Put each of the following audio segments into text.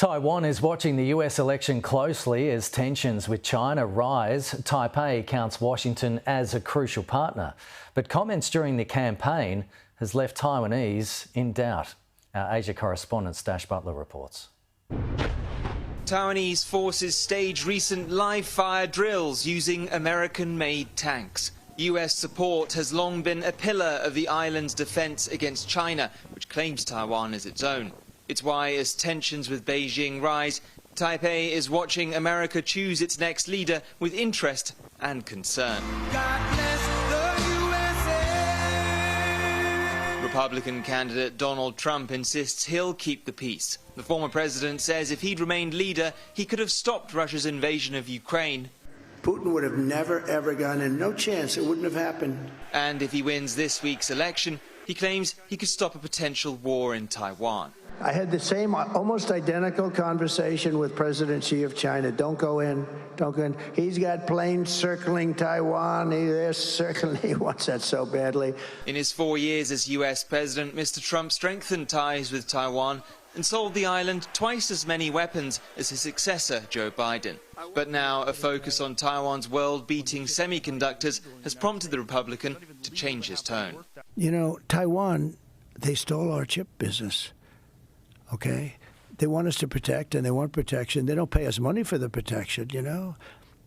Taiwan is watching the US election closely as tensions with China rise. Taipei counts Washington as a crucial partner, but comments during the campaign has left Taiwanese in doubt. Our Asia correspondent Stas Butler reports. Taiwanese forces staged recent live-fire drills using American-made tanks. US support has long been a pillar of the island's defence against China, which claims Taiwan as its own. It's why, as tensions with Beijing rise, Taipei is watching America choose its next leader with interest and concern. Republican candidate Donald Trump insists he'll keep the peace. The former president says if he'd remained leader, he could have stopped Russia's invasion of Ukraine. Putin would have never, ever gone in. No chance. It wouldn't have happened. And if he wins this week's election, he claims he could stop a potential war in Taiwan. I had the same, almost identical conversation with President Xi of China. Don't go in. Don't go in. He's got planes circling Taiwan. He wants that so badly. In his 4 years as US president, Mr. Trump strengthened ties with Taiwan and sold the island twice as many weapons as his successor, Joe Biden. But now a focus on Taiwan's world-beating semiconductors has prompted the Republican to change his tone. You know, Taiwan, they stole our chip business. Okay? They want us to protect, and they want protection. They don't pay us money for the protection, you know?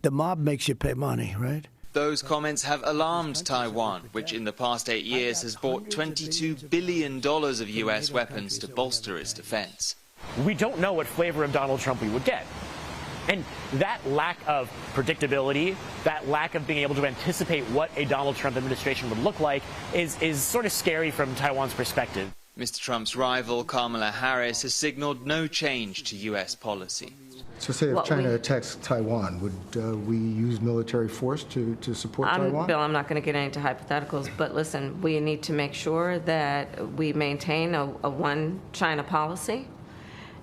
The mob makes you pay money, right? Those comments have alarmed Taiwan, which in the past 8 years has bought $22 billion of US weapons to bolster its defense. We don't know what flavor of Donald Trump we would get. And that lack of predictability, that lack of being able to anticipate what a Donald Trump administration would look like is sort of scary from Taiwan's perspective. Mr. Trump's rival, Kamala Harris, has signaled no change to US policy. So say if China attacks Taiwan, would we use military force to support Taiwan? Bill, I'm not going to get into hypotheticals, but listen, we need to make sure that we maintain a one-China policy,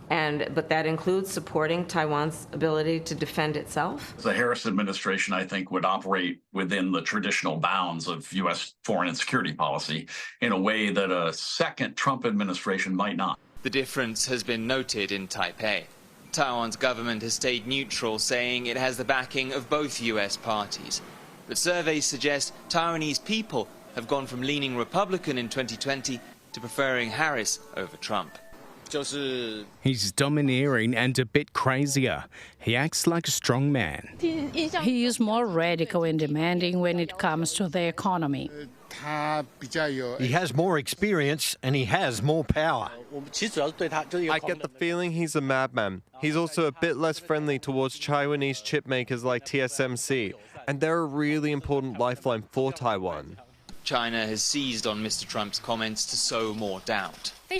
but that includes supporting Taiwan's ability to defend itself. The Harris administration, I think, would operate within the traditional bounds of U.S. foreign and security policy in a way that a second Trump administration might not. The difference has been noted in Taipei. Taiwan's government has stayed neutral, saying it has the backing of both US parties. But surveys suggest Taiwanese people have gone from leaning Republican in 2020 to preferring Harris over Trump. He's domineering and a bit crazier. He acts like a strong man. He is more radical and demanding when it comes to the economy. He has more experience and he has more power. I get the feeling he's a madman. He's also a bit less friendly towards Taiwanese chip makers like TSMC, and they're a really important lifeline for Taiwan. China has seized on Mr. Trump's comments to sow more doubt. The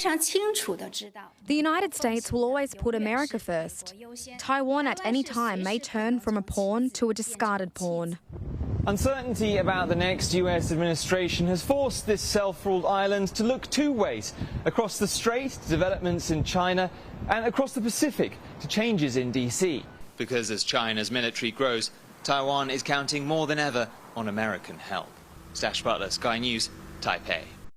United States will always put America first. Taiwan at any time may turn from a pawn to a discarded pawn. Uncertainty about the next US administration has forced this self-ruled island to look two ways: across the strait to developments in China, and across the Pacific to changes in DC. Because as China's military grows, Taiwan is counting more than ever on American help. Stas Butler, Sky News, Taipei.